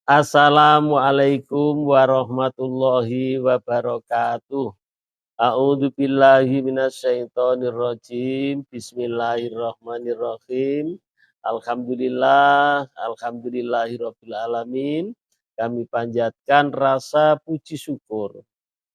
Assalamualaikum warahmatullahi wabarakatuh. A'udzu billahi minasyaitonir rajim. Bismillahirrahmanirrahim. Alhamdulillahirabbil alamin. Kami panjatkan rasa puji syukur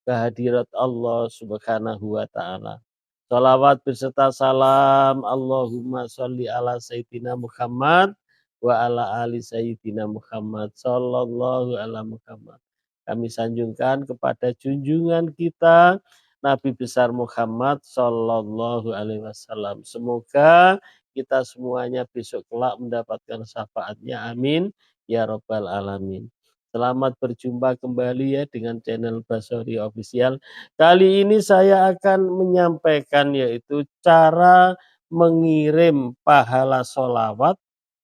kehadirat Allah Subhanahu wa taala. Shalawat beserta salam Allahumma sholli ala sayyidina Muhammad wa ala ali sayyidina Muhammad sallallahu ala Muhammad. Kami sanjungkan kepada junjungan kita Nabi besar Muhammad sallallahu alaihi wasallam. Semoga kita semuanya besok kelak mendapatkan syafaatnya. Amin ya rabbal alamin. Selamat berjumpa kembali ya dengan channel Basori Official. Kali ini saya akan menyampaikan yaitu cara mengirim pahala sholawat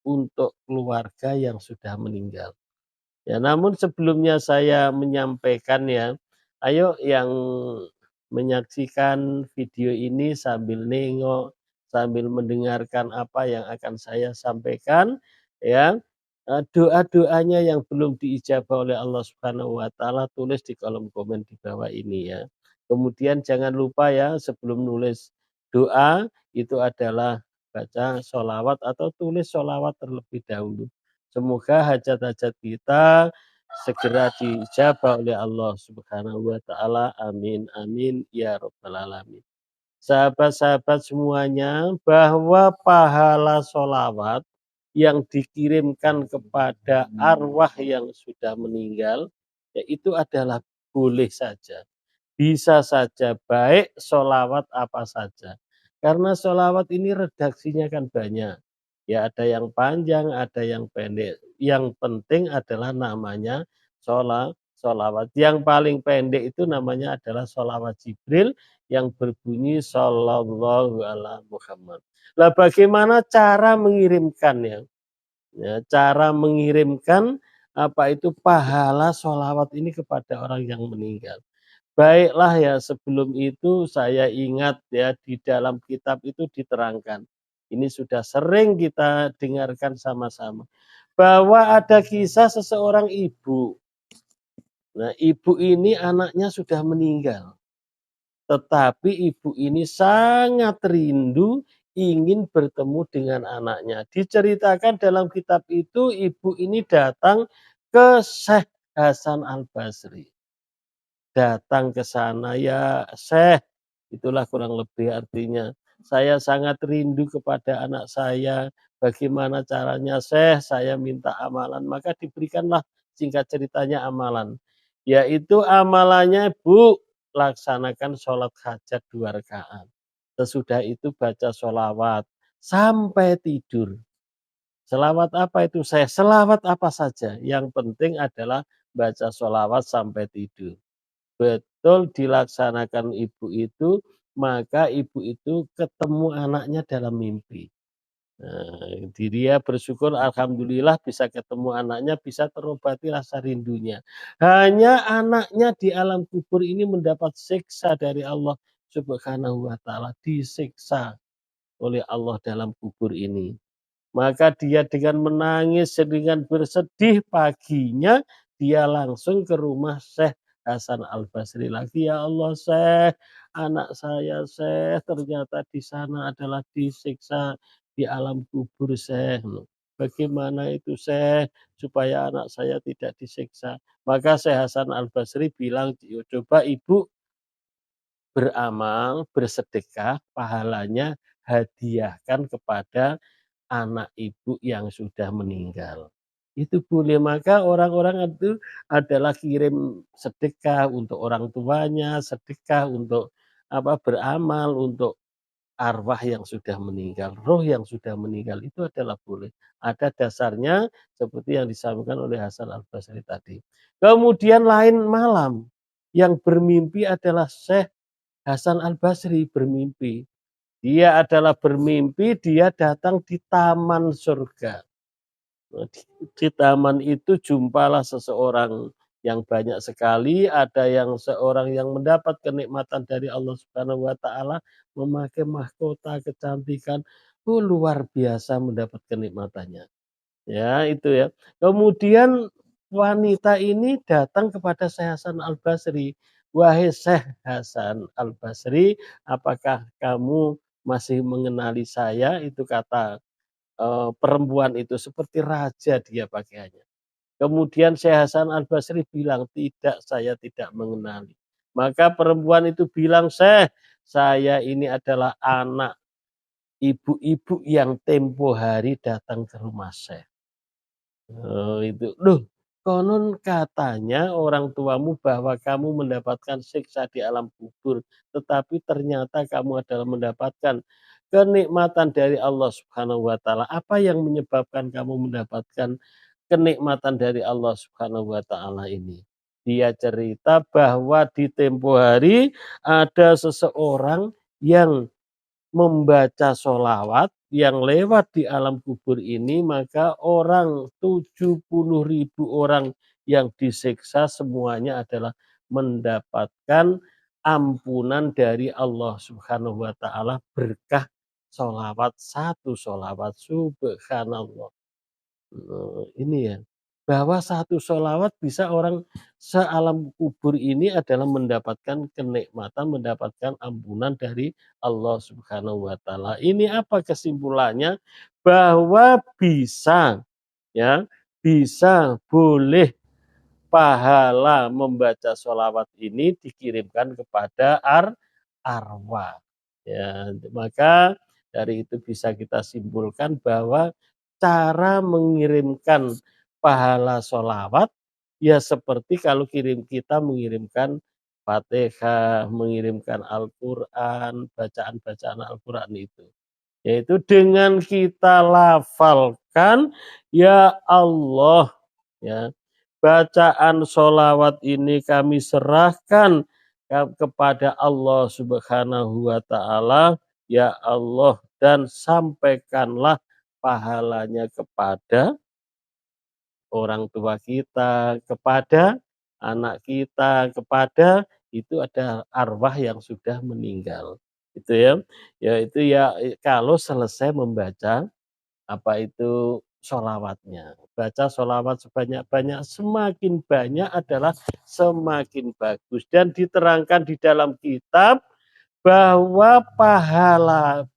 untuk keluarga yang sudah meninggal. Ya, namun sebelumnya saya menyampaikan ya, ayo yang menyaksikan video ini sambil nengok, sambil mendengarkan apa yang akan saya sampaikan ya. Doa-doanya yang belum diijabah oleh Allah Subhanahu wa taala tulis di kolom komen di bawah ini ya. Kemudian jangan lupa ya sebelum nulis doa itu adalah baca sholawat atau tulis sholawat terlebih dahulu. Semoga hajat-hajat kita segera dijabah oleh Allah Subhanahu wa taala. Amin amin ya rabbal alamin. Sahabat-sahabat semuanya, bahwa pahala sholawat yang dikirimkan kepada arwah yang sudah meninggal, yaitu adalah boleh saja, bisa saja, baik sholawat apa saja. Karena sholawat ini redaksinya kan banyak. Ya ada yang panjang, ada yang pendek. Yang penting adalah namanya sholawat. Yang paling pendek itu namanya adalah sholawat Jibril yang berbunyi Sallallahu ala Muhammad. Lah bagaimana cara mengirimkannya? Ya, cara mengirimkan apa itu pahala sholawat ini kepada orang yang meninggal. Baiklah ya sebelum itu saya ingat ya di dalam kitab itu diterangkan. Ini sudah sering kita dengarkan sama-sama. Bahwa ada kisah seseorang ibu. Nah ibu ini anaknya sudah meninggal. Tetapi ibu ini sangat rindu ingin bertemu dengan anaknya. Diceritakan dalam kitab itu ibu ini datang ke Syekh Hasan Al-Basri. Datang ke sana, ya Syekh, itulah kurang lebih artinya. Saya sangat rindu kepada anak saya. Bagaimana caranya Syekh? Saya minta amalan. Maka diberikanlah singkat ceritanya amalan. Yaitu amalannya Bu, laksanakan sholat hajat 2 rakaat. Sesudah itu baca sholawat sampai tidur. Selawat apa itu saya? Selawat apa saja. Yang penting adalah baca sholawat sampai tidur. Betul dilaksanakan ibu itu, maka ibu itu ketemu anaknya dalam mimpi. Nah, dia bersyukur alhamdulillah bisa ketemu anaknya, bisa terobati rasa rindunya. Hanya anaknya di alam kubur ini mendapat siksa dari Allah Subhanahu wa taala, disiksa oleh Allah dalam kubur ini. Maka dia dengan menangis, dengan bersedih paginya, dia langsung ke rumah Syekh Hasan Al-Basri lagi. Ya Allah Syekh, anak saya Syekh ternyata di sana adalah disiksa di alam kubur Syekh. Bagaimana itu Syekh supaya anak saya tidak disiksa? Maka Syekh Hasan Al-Basri bilang, coba ibu beramal, bersedekah, pahalanya hadiahkan kepada anak ibu yang sudah meninggal. Itu boleh, maka orang-orang itu adalah kirim sedekah untuk orang tuanya, sedekah untuk beramal untuk arwah yang sudah meninggal, roh yang sudah meninggal itu adalah boleh. Ada dasarnya seperti yang disampaikan oleh Hasan Al-Basri tadi. Kemudian lain malam yang bermimpi adalah Syekh Hasan Al-Basri bermimpi. Dia adalah bermimpi, dia datang di taman surga. Di taman itu jumpalah seseorang yang banyak sekali, ada yang seorang yang mendapat kenikmatan dari Allah Subhanahu wa taala memakai mahkota kecantikan, luar biasa mendapat kenikmatannya. Ya, itu ya. Kemudian wanita ini datang kepada Syekh Hasan Al-Basri, "Wahai Syekh Hasan Al-Basri, apakah kamu masih mengenali saya?" Itu kata, perempuan itu, seperti raja dia pakaiannya. Kemudian Syekh Hasan Al-Basri bilang, "Tidak, saya tidak mengenali." Maka perempuan itu bilang, "Syekh, saya ini adalah anak ibu-ibu yang tempo hari datang ke rumah Syekh." Oh, itu. Loh, konon katanya orang tuamu bahwa kamu mendapatkan siksa di alam kubur, tetapi ternyata kamu adalah mendapatkan kenikmatan dari Allah Subhanahu wa taala. Apa yang menyebabkan kamu mendapatkan kenikmatan dari Allah Subhanahu wa taala ini? Dia cerita bahwa di tempo hari ada seseorang yang membaca sholawat yang lewat di alam kubur ini, maka orang 70.000 orang yang disiksa semuanya adalah mendapatkan ampunan dari Allah Subhanahu wa taala berkah sholawat, satu sholawat, subhanallah. Ini ya, bahwa satu sholawat bisa orang sealam kubur ini adalah mendapatkan kenikmatan, mendapatkan ampunan dari Allah Subhanahu wa taala. Ini apa kesimpulannya? Bahwa bisa, ya, bisa, boleh pahala membaca sholawat ini dikirimkan kepada arwah. Ya, maka dari itu bisa kita simpulkan bahwa cara mengirimkan pahala sholawat ya seperti kalau kita mengirimkan Fatihah, mengirimkan Al-Quran, bacaan-bacaan Al-Quran itu. Yaitu dengan kita lafalkan, "Ya Allah, ya, bacaan sholawat ini kami serahkan kepada Allah Subhanahu wa taala, ya Allah, dan sampaikanlah pahalanya kepada orang tua kita, kepada anak kita, kepada itu ada arwah yang sudah meninggal." Itu ya. Ya itu ya kalau selesai membaca apa itu sholawatnya. Baca sholawat sebanyak-banyak, semakin banyak adalah semakin bagus. Dan diterangkan di dalam kitab bahwa pahala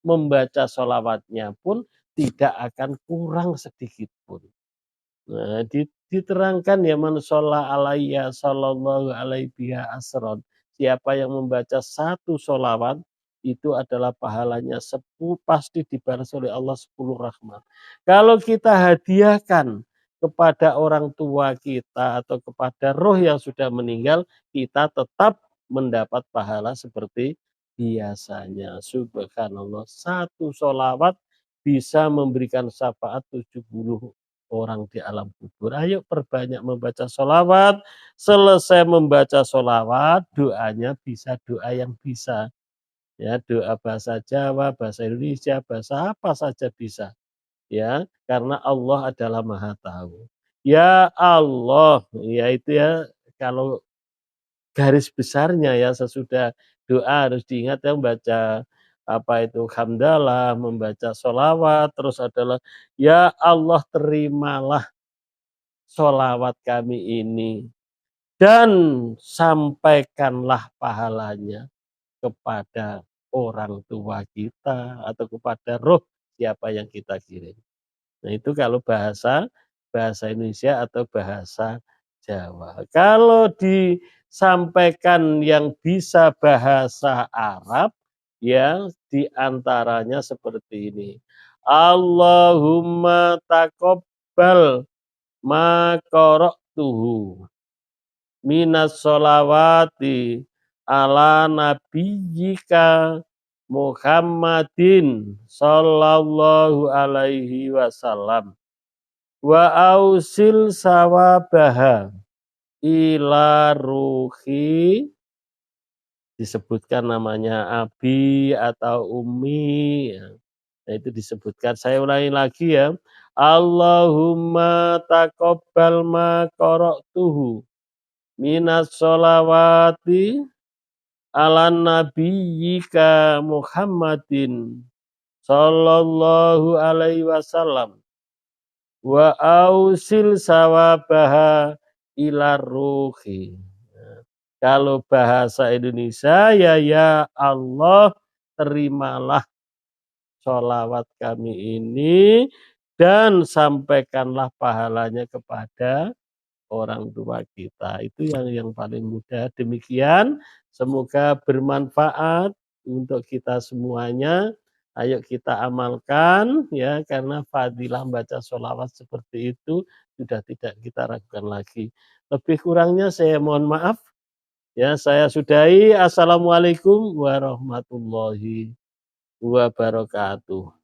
membaca sholawatnya pun tidak akan kurang sedikit pun. Nah, diterangkan ya, "Man sholla alayya sallallahu alaihi biha asron." Siapa yang membaca satu sholawat itu adalah pahalanya 10, pasti dibalas oleh Allah 10 rahmat. Kalau kita hadiahkan kepada orang tua kita atau kepada roh yang sudah meninggal, kita tetap mendapat pahala seperti biasanya. Subhanallah, satu sholawat bisa memberikan syafaat 70 orang di alam kubur. Ayo perbanyak membaca sholawat. Selesai membaca sholawat, doanya bisa doa yang bisa. Ya, doa bahasa Jawa, bahasa Indonesia, bahasa apa saja bisa. Ya, karena Allah adalah Maha Tahu. Ya Allah, ya itu ya, kalau garis besarnya ya sesudah doa harus diingat yang baca apa itu hamdalah, membaca sholawat, terus adalah ya Allah terimalah sholawat kami ini dan sampaikanlah pahalanya kepada orang tua kita atau kepada roh siapa yang kita kirim. Nah itu kalau bahasa bahasa Indonesia atau bahasa Jawa. Kalau disampaikan yang bisa bahasa Arab, ya diantaranya seperti ini. Allahumma taqabbal ma qara'tuhu minas sholawati ala nabiyyika Muhammadin sallallahu alaihi wasallam wa ausil sawabaha ila ruhi, disebutkan namanya abi atau umi ya. Nah, itu disebutkan. Saya ulangi lagi ya. Allahumma taqabbal ma qara'tuhu minas sholawati ala nabiyyika Muhammadin sallallahu alaihi wasallam wa ausil sawabaha ilar ruhi. Nah, kalau bahasa Indonesia ya ya Allah terimalah sholawat kami ini dan sampaikanlah pahalanya kepada orang tua kita. Itu yang paling mudah. Demikian, semoga bermanfaat untuk kita semuanya. Ayo kita amalkan ya, karena fadilah baca sholawat seperti itu sudah tidak kita ragukan lagi. Lebih kurangnya saya mohon maaf. Ya, saya sudahi. Assalamualaikum warahmatullahi wabarakatuh.